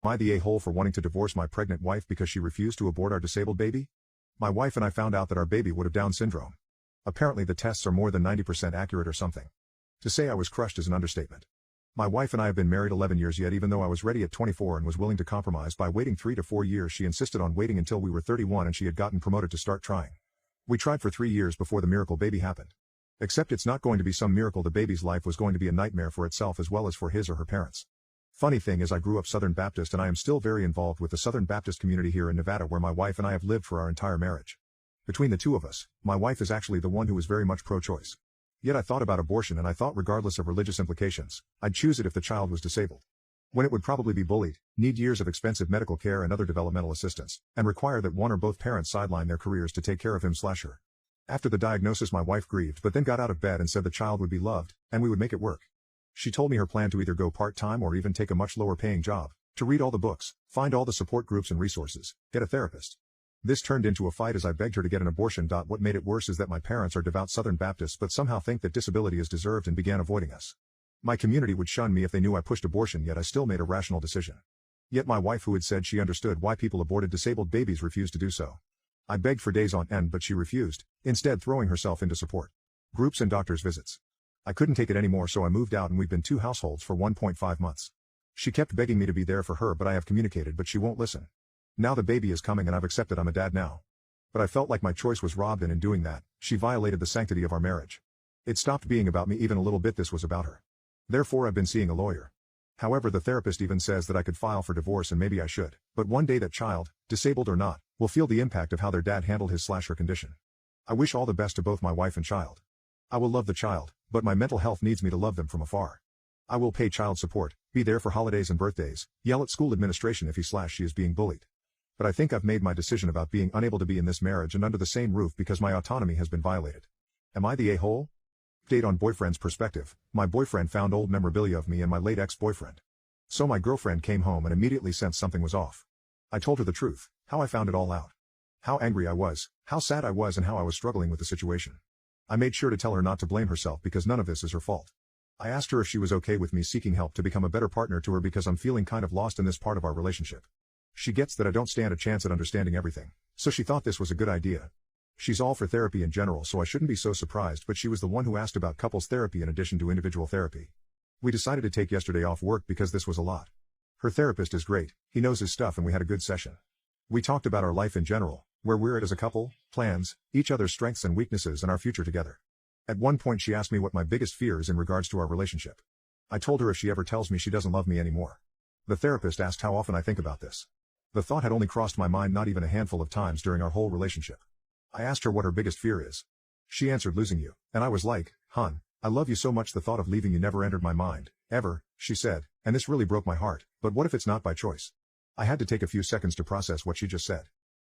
Am I the a-hole for wanting to divorce my pregnant wife because she refused to abort our disabled baby? My wife and I found out that our baby would have Down syndrome. Apparently the tests are more than 90% accurate or something. To say I was crushed is an understatement. My wife and I have been married 11 years, yet even though I was ready at 24 and was willing to compromise by waiting 3 to 4 years, she insisted on waiting until we were 31 and she had gotten promoted to start trying. We tried for 3 years before the miracle baby happened. Except it's not going to be some miracle, the baby's life was going to be a nightmare for itself as well as for his or her parents. Funny thing is, I grew up Southern Baptist and I am still very involved with the Southern Baptist community here in Nevada, where my wife and I have lived for our entire marriage. Between the two of us, my wife is actually the one who is very much pro-choice. Yet I thought about abortion and I thought regardless of religious implications, I'd choose it if the child was disabled. When it would probably be bullied, need years of expensive medical care and other developmental assistance, and require that one or both parents sideline their careers to take care of him/her. After the diagnosis, my wife grieved but then got out of bed and said the child would be loved, and we would make it work. She told me her plan to either go part-time or even take a much lower-paying job, to read all the books, find all the support groups and resources, get a therapist. This turned into a fight as I begged her to get an abortion. What made it worse is that my parents are devout Southern Baptists but somehow think that disability is deserved and began avoiding us. My community would shun me if they knew I pushed abortion, yet I still made a rational decision. Yet my wife, who had said she understood why people aborted disabled babies, refused to do so. I begged for days on end but she refused, instead throwing herself into support groups and doctor's visits. I couldn't take it anymore, so I moved out and we've been 2 households for 1.5 months. She kept begging me to be there for her, but I have communicated, but she won't listen. Now the baby is coming and I've accepted I'm a dad now. But I felt like my choice was robbed, and in doing that, she violated the sanctity of our marriage. It stopped being about me even a little bit, this was about her. Therefore I've been seeing a lawyer. However, the therapist even says that I could file for divorce, and maybe I should, but one day that child, disabled or not, will feel the impact of how their dad handled his/her condition. I wish all the best to both my wife and child. I will love the child, but my mental health needs me to love them from afar. I will pay child support, be there for holidays and birthdays, yell at school administration if he/she is being bullied. But I think I've made my decision about being unable to be in this marriage and under the same roof because my autonomy has been violated. Am I the a-hole? Date on boyfriend's perspective. My boyfriend found old memorabilia of me and my late ex-boyfriend. So my girlfriend came home and immediately sensed something was off. I told her the truth, how I found it all out. How angry I was, how sad I was, and how I was struggling with the situation. I made sure to tell her not to blame herself because none of this is her fault. I asked her if she was okay with me seeking help to become a better partner to her because I'm feeling kind of lost in this part of our relationship. She gets that I don't stand a chance at understanding everything, so she thought this was a good idea. She's all for therapy in general, so I shouldn't be so surprised, but she was the one who asked about couples therapy in addition to individual therapy. We decided to take yesterday off work because this was a lot. Her therapist is great, he knows his stuff, and we had a good session. We talked about our life in general, where we're at as a couple, plans, each other's strengths and weaknesses, and our future together. At one point she asked me what my biggest fear is in regards to our relationship. I told her if she ever tells me she doesn't love me anymore. The therapist asked how often I think about this. The thought had only crossed my mind not even a handful of times during our whole relationship. I asked her what her biggest fear is. She answered losing you, and I was like, "Hon, I love you so much the thought of leaving you never entered my mind, ever," she said, and this really broke my heart. But what if it's not by choice? I had to take a few seconds to process what she just said.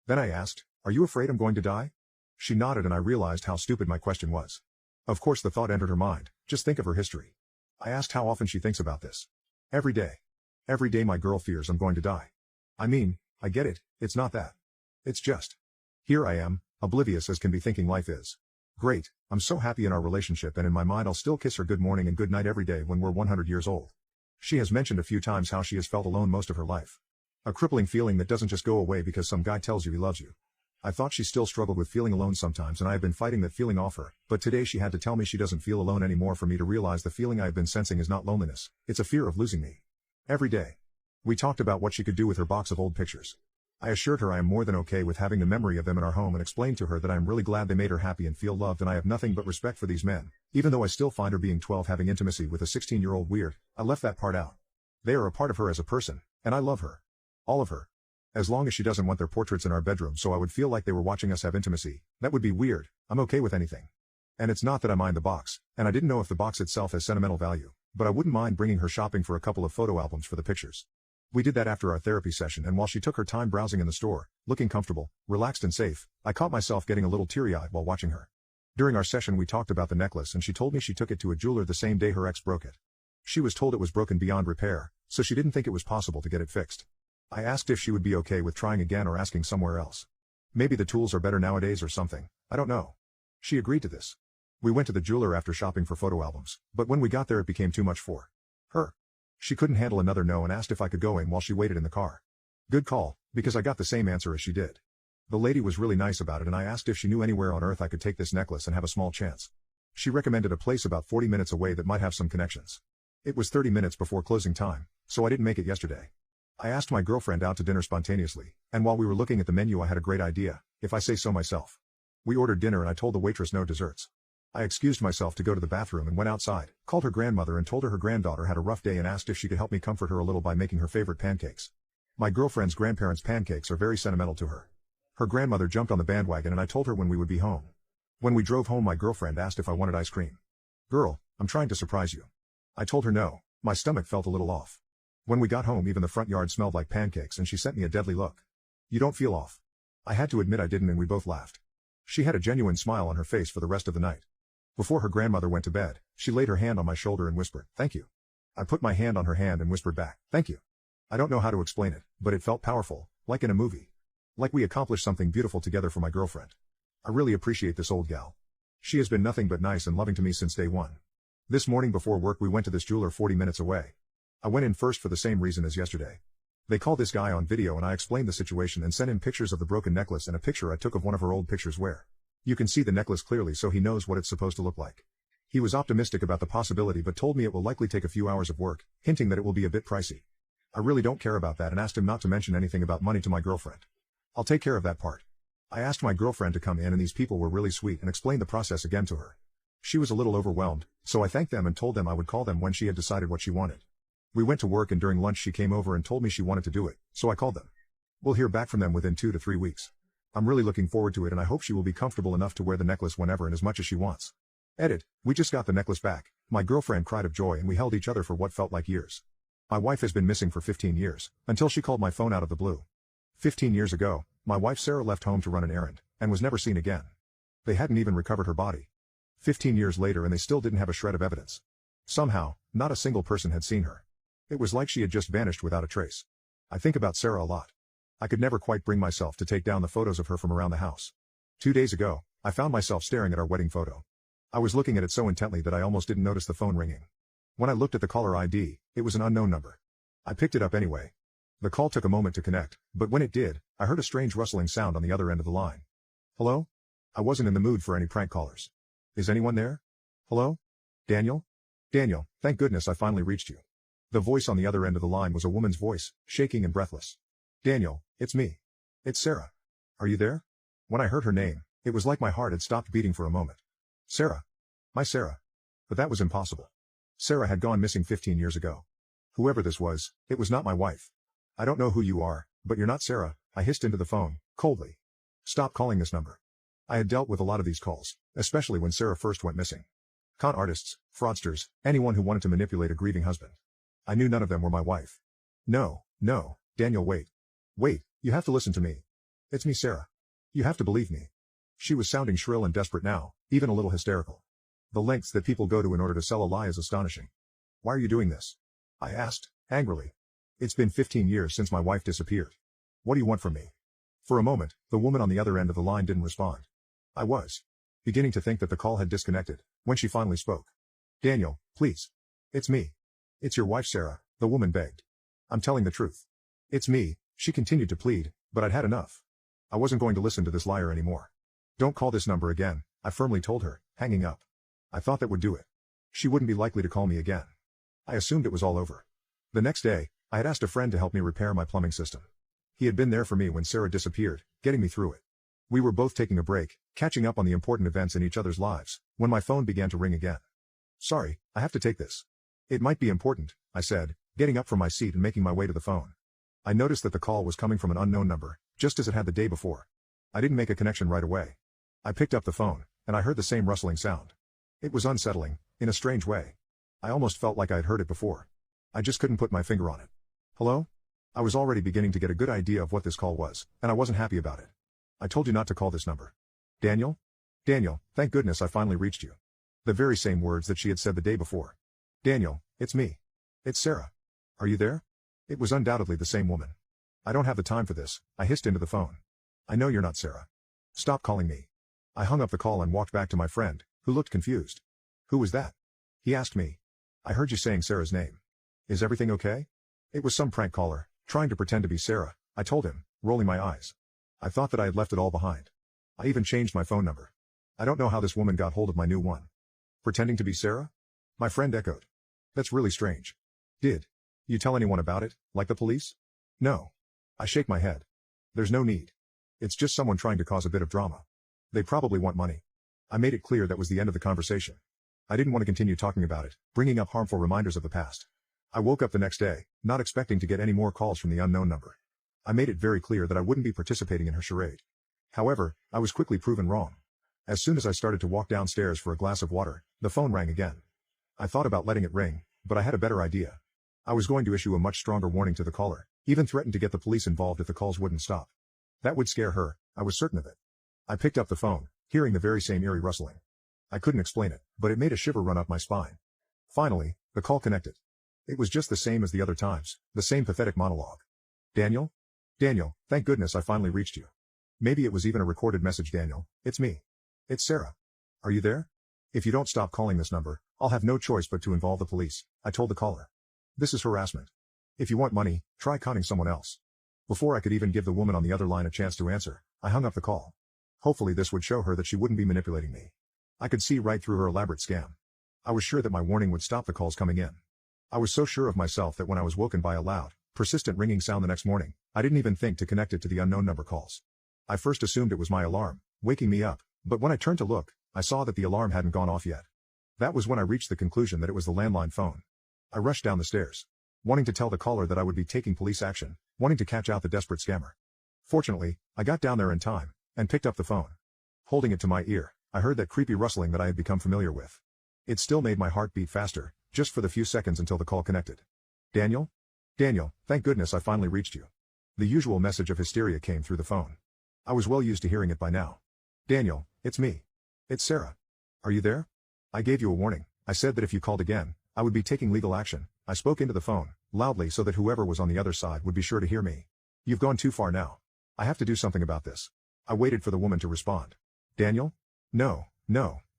Then I asked, "Are you afraid I'm going to die?" She nodded and I realized how stupid my question was. Of course the thought entered her mind, just think of her history. I asked how often she thinks about this. Every day. Every day my girl fears I'm going to die. I mean, I get it, it's not that. It's just. Here I am, oblivious as can be, thinking life is great, I'm so happy in our relationship, and in my mind I'll still kiss her good morning and good night every day when we're 100 years old. She has mentioned a few times how she has felt alone most of her life. A crippling feeling that doesn't just go away because some guy tells you he loves you. I thought she still struggled with feeling alone sometimes, and I have been fighting that feeling off her, but today she had to tell me she doesn't feel alone anymore for me to realize the feeling I have been sensing is not loneliness, it's a fear of losing me. Every day. We talked about what she could do with her box of old pictures. I assured her I am more than okay with having the memory of them in our home and explained to her that I am really glad they made her happy and feel loved, and I have nothing but respect for these men, even though I still find her being 12 having intimacy with a 16-year-old weird. I left that part out. They are a part of her as a person, and I love her. All of her. As long as she doesn't want their portraits in our bedroom so I would feel like they were watching us have intimacy, that would be weird, I'm okay with anything. And it's not that I mind the box, and I didn't know if the box itself has sentimental value, but I wouldn't mind bringing her shopping for a couple of photo albums for the pictures. We did that after our therapy session, and while she took her time browsing in the store, looking comfortable, relaxed and safe, I caught myself getting a little teary-eyed while watching her. During our session we talked about the necklace, and she told me she took it to a jeweler the same day her ex broke it. She was told it was broken beyond repair, so she didn't think it was possible to get it fixed. I asked if she would be okay with trying again or asking somewhere else. Maybe the tools are better nowadays or something, I don't know. She agreed to this. We went to the jeweler after shopping for photo albums, but when we got there it became too much for her. She couldn't handle another no and asked if I could go in while she waited in the car. Good call, because I got the same answer as she did. The lady was really nice about it and I asked if she knew anywhere on earth I could take this necklace and have a small chance. She recommended a place about 40 minutes away that might have some connections. It was 30 minutes before closing time, so I didn't make it yesterday. I asked my girlfriend out to dinner spontaneously, and while we were looking at the menu I had a great idea, if I say so myself. We ordered dinner and I told the waitress no desserts. I excused myself to go to the bathroom and went outside, called her grandmother and told her granddaughter had a rough day and asked if she could help me comfort her a little by making her favorite pancakes. My girlfriend's grandparents' pancakes are very sentimental to her. Her grandmother jumped on the bandwagon and I told her when we would be home. When we drove home my girlfriend asked if I wanted ice cream. Girl, I'm trying to surprise you. I told her no, my stomach felt a little off. When we got home even the front yard smelled like pancakes and she sent me a deadly look. You don't feel off. I had to admit I didn't and we both laughed. She had a genuine smile on her face for the rest of the night. Before her grandmother went to bed, she laid her hand on my shoulder and whispered, "Thank you." I put my hand on her hand and whispered back, "Thank you." I don't know how to explain it, but it felt powerful, like in a movie. Like we accomplished something beautiful together for my girlfriend. I really appreciate this old gal. She has been nothing but nice and loving to me since day one. This morning before work we went to this jeweler 40 minutes away. I went in first for the same reason as yesterday. They called this guy on video and I explained the situation and sent him pictures of the broken necklace and a picture I took of one of her old pictures where you can see the necklace clearly so he knows what it's supposed to look like. He was optimistic about the possibility but told me it will likely take a few hours of work, hinting that it will be a bit pricey. I really don't care about that and asked him not to mention anything about money to my girlfriend. I'll take care of that part. I asked my girlfriend to come in and these people were really sweet and explained the process again to her. She was a little overwhelmed, so I thanked them and told them I would call them when she had decided what she wanted. We went to work and during lunch she came over and told me she wanted to do it, so I called them. We'll hear back from them within 2 to 3 weeks. I'm really looking forward to it and I hope she will be comfortable enough to wear the necklace whenever and as much as she wants. Edit, we just got the necklace back. My girlfriend cried of joy and we held each other for what felt like years. My wife has been missing for 15 years, until she called my phone out of the blue. 15 years ago, my wife Sarah left home to run an errand, and was never seen again. They hadn't even recovered her body. 15 years later and they still didn't have a shred of evidence. Somehow, not a single person had seen her. It was like she had just vanished without a trace. I think about Sarah a lot. I could never quite bring myself to take down the photos of her from around the house. 2 days ago, I found myself staring at our wedding photo. I was looking at it so intently that I almost didn't notice the phone ringing. When I looked at the caller ID, it was an unknown number. I picked it up anyway. The call took a moment to connect, but when it did, I heard a strange rustling sound on the other end of the line. Hello? I wasn't in the mood for any prank callers. Is anyone there? Hello? Daniel? Daniel, thank goodness I finally reached you. The voice on the other end of the line was a woman's voice, shaking and breathless. Daniel, it's me. It's Sarah. Are you there? When I heard her name, it was like my heart had stopped beating for a moment. Sarah. My Sarah. But that was impossible. Sarah had gone missing 15 years ago. Whoever this was, it was not my wife. I don't know who you are, but you're not Sarah, I hissed into the phone, coldly. Stop calling this number. I had dealt with a lot of these calls, especially when Sarah first went missing. Con artists, fraudsters, anyone who wanted to manipulate a grieving husband. I knew none of them were my wife. No, Daniel wait. Wait, you have to listen to me. It's me Sarah. You have to believe me. She was sounding shrill and desperate now, even a little hysterical. The lengths that people go to in order to sell a lie is astonishing. Why are you doing this? I asked, angrily. It's been 15 years since my wife disappeared. What do you want from me? For a moment, the woman on the other end of the line didn't respond. I was beginning to think that the call had disconnected, when she finally spoke. Daniel, please. It's me. It's your wife Sarah, the woman begged. I'm telling the truth. It's me, she continued to plead, but I'd had enough. I wasn't going to listen to this liar anymore. Don't call this number again, I firmly told her, hanging up. I thought that would do it. She wouldn't be likely to call me again. I assumed it was all over. The next day, I had asked a friend to help me repair my plumbing system. He had been there for me when Sarah disappeared, getting me through it. We were both taking a break, catching up on the important events in each other's lives, when my phone began to ring again. Sorry, I have to take this. It might be important, I said, getting up from my seat and making my way to the phone. I noticed that the call was coming from an unknown number, just as it had the day before. I didn't make a connection right away. I picked up the phone, and I heard the same rustling sound. It was unsettling, in a strange way. I almost felt like I had heard it before. I just couldn't put my finger on it. Hello? I was already beginning to get a good idea of what this call was, and I wasn't happy about it. I told you not to call this number. Daniel? Daniel, thank goodness I finally reached you. The very same words that she had said the day before. Daniel, it's me. It's Sarah. Are you there? It was undoubtedly the same woman. I don't have the time for this, I hissed into the phone. I know you're not Sarah. Stop calling me. I hung up the call and walked back to my friend, who looked confused. Who was that? He asked me. I heard you saying Sarah's name. Is everything okay? It was some prank caller, trying to pretend to be Sarah, I told him, rolling my eyes. I thought that I had left it all behind. I even changed my phone number. I don't know how this woman got hold of my new one. Pretending to be Sarah? My friend echoed. That's really strange. Did you tell anyone about it, like the police? No. I shake my head. There's no need. It's just someone trying to cause a bit of drama. They probably want money. I made it clear that was the end of the conversation. I didn't want to continue talking about it, bringing up harmful reminders of the past. I woke up the next day, not expecting to get any more calls from the unknown number. I made it very clear that I wouldn't be participating in her charade. However, I was quickly proven wrong. As soon as I started to walk downstairs for a glass of water, the phone rang again. I thought about letting it ring, but I had a better idea. I was going to issue a much stronger warning to the caller, even threaten to get the police involved if the calls wouldn't stop. That would scare her, I was certain of it. I picked up the phone, hearing the very same eerie rustling. I couldn't explain it, but it made a shiver run up my spine. Finally, the call connected. It was just the same as the other times, the same pathetic monologue. Daniel? Daniel, thank goodness I finally reached you. Maybe it was even a recorded message. Daniel, it's me. It's Sarah. Are you there? If you don't stop calling this number, I'll have no choice but to involve the police, I told the caller. This is harassment. If you want money, try conning someone else. Before I could even give the woman on the other line a chance to answer, I hung up the call. Hopefully this would show her that she wouldn't be manipulating me. I could see right through her elaborate scam. I was sure that my warning would stop the calls coming in. I was so sure of myself that when I was woken by a loud, persistent ringing sound the next morning, I didn't even think to connect it to the unknown number calls. I first assumed it was my alarm, waking me up, but when I turned to look, I saw that the alarm hadn't gone off yet. That was when I reached the conclusion that it was the landline phone. I rushed down the stairs, wanting to tell the caller that I would be taking police action, wanting to catch out the desperate scammer. Fortunately, I got down there in time, and picked up the phone. Holding it to my ear, I heard that creepy rustling that I had become familiar with. It still made my heart beat faster, just for the few seconds until the call connected. Daniel? Daniel, thank goodness I finally reached you. The usual message of hysteria came through the phone. I was well used to hearing it by now. Daniel, it's me. It's Sarah. Are you there? I gave you a warning. I said that if you called again, I would be taking legal action. I spoke into the phone, loudly so that whoever was on the other side would be sure to hear me. You've gone too far now. I have to do something about this. I waited for the woman to respond. Daniel? No,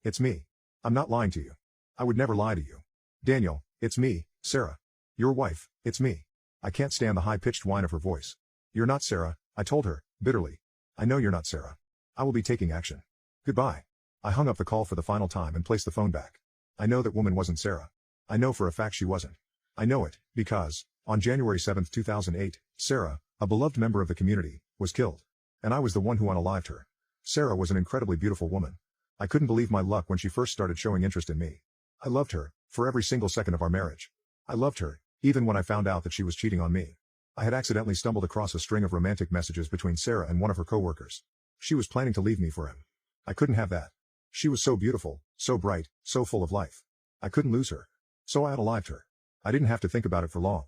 it's me. I'm not lying to you. I would never lie to you. Daniel, it's me, Sarah. Your wife, it's me. I can't stand the high-pitched whine of her voice. You're not Sarah, I told her, bitterly. I know you're not Sarah. I will be taking action. Goodbye. I hung up the call for the final time and placed the phone back. I know that woman wasn't Sarah. I know for a fact she wasn't. I know it, because, on January 7, 2008, Sarah, a beloved member of the community, was killed. And I was the one who unalived her. Sarah was an incredibly beautiful woman. I couldn't believe my luck when she first started showing interest in me. I loved her, for every single second of our marriage. I loved her, even when I found out that she was cheating on me. I had accidentally stumbled across a string of romantic messages between Sarah and one of her coworkers. She was planning to leave me for him. I couldn't have that. She was so beautiful, so bright, so full of life. I couldn't lose her. So I unalived her. I didn't have to think about it for long.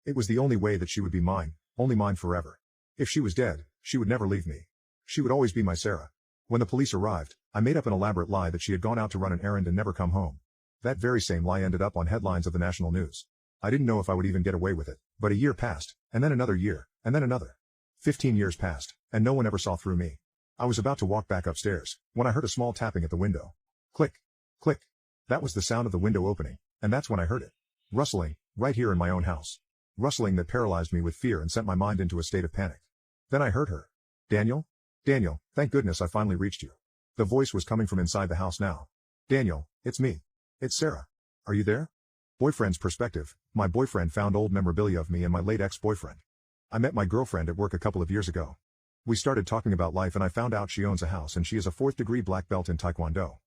It was the only way that she would be mine, only mine forever. If she was dead, she would never leave me. She would always be my Sarah. When the police arrived, I made up an elaborate lie that she had gone out to run an errand and never come home. That very same lie ended up on headlines of the national news. I didn't know if I would even get away with it, but a year passed, and then another year, and then another. 15 years passed, and no one ever saw through me. I was about to walk back upstairs, when I heard a small tapping at the window. Click, click. That was the sound of the window opening, and that's when I heard it. Rustling, right here in my own house. Rustling that paralyzed me with fear and sent my mind into a state of panic. Then I heard her. Daniel? Daniel, thank goodness I finally reached you. The voice was coming from inside the house now. Daniel, it's me. It's Sarah. Are you there? Boyfriend's perspective. My boyfriend found old memorabilia of me and my late ex-boyfriend. I met my girlfriend at work a couple of years ago. We started talking about life and I found out she owns a house and she is a 4th-degree black belt in Taekwondo.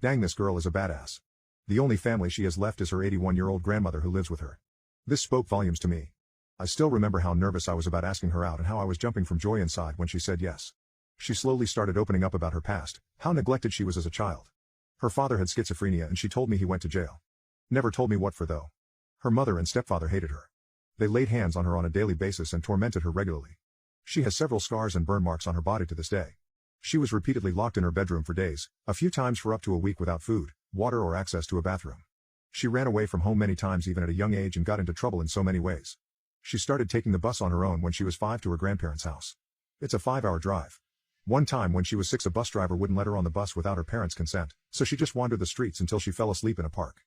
Dang, this girl is a badass. The only family she has left is her 81-year-old grandmother who lives with her. This spoke volumes to me. I still remember how nervous I was about asking her out and how I was jumping from joy inside when she said yes. She slowly started opening up about her past, how neglected she was as a child. Her father had schizophrenia and she told me he went to jail. Never told me what for though. Her mother and stepfather hated her. They laid hands on her on a daily basis and tormented her regularly. She has several scars and burn marks on her body to this day. She was repeatedly locked in her bedroom for days, a few times for up to a week without food, water or access to a bathroom. She ran away from home many times even at a young age and got into trouble in so many ways. She started taking the bus on her own when she was 5 to her grandparents' house. It's a 5-hour drive. One time when she was 6 a bus driver wouldn't let her on the bus without her parents' consent, so she just wandered the streets until she fell asleep in a park.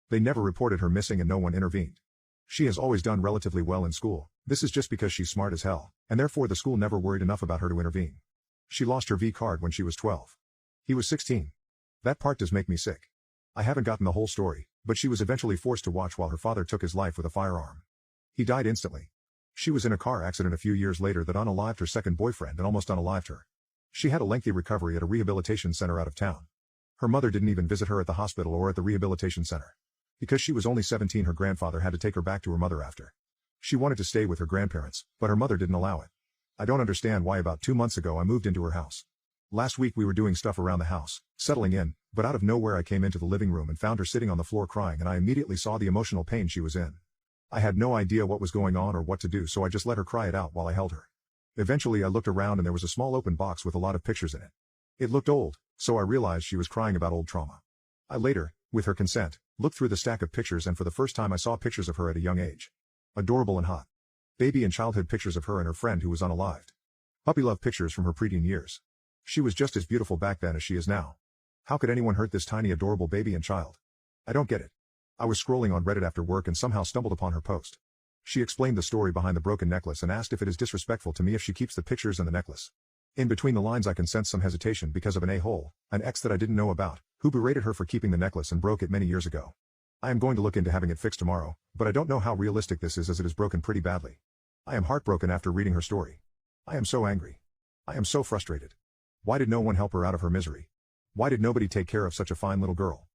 They never reported her missing and no one intervened. She has always done relatively well in school. This is just because she's smart as hell, and therefore the school never worried enough about her to intervene. She lost her V card when she was 12. He was 16. That part does make me sick. I haven't gotten the whole story, but she was eventually forced to watch while her father took his life with a firearm. He died instantly. She was in a car accident a few years later that unalived her second boyfriend and almost unalived her. She had a lengthy recovery at a rehabilitation center out of town. Her mother didn't even visit her at the hospital or at the rehabilitation center. Because she was only 17, her grandfather had to take her back to her mother after. She wanted to stay with her grandparents, but her mother didn't allow it. I don't understand why about 2 months ago I moved into her house. Last week we were doing stuff around the house, settling in, but out of nowhere I came into the living room and found her sitting on the floor crying, and I immediately saw the emotional pain she was in. I had no idea what was going on or what to do, so I just let her cry it out while I held her. Eventually I looked around and there was a small open box with a lot of pictures in it. It looked old, so I realized she was crying about old trauma. I later, with her consent, looked through the stack of pictures, and for the first time I saw pictures of her at a young age. Adorable and hot. Baby and childhood pictures of her and her friend who was unalived. Puppy love pictures from her preteen years. She was just as beautiful back then as she is now. How could anyone hurt this tiny adorable baby and child? I don't get it. I was scrolling on Reddit after work and somehow stumbled upon her post. She explained the story behind the broken necklace and asked if it is disrespectful to me if she keeps the pictures and the necklace. In between the lines I can sense some hesitation because of an a-hole, an ex that I didn't know about, who berated her for keeping the necklace and broke it many years ago. I am going to look into having it fixed tomorrow, but I don't know how realistic this is as it is broken pretty badly. I am heartbroken after reading her story. I am so angry. I am so frustrated. Why did no one help her out of her misery? Why did nobody take care of such a fine little girl?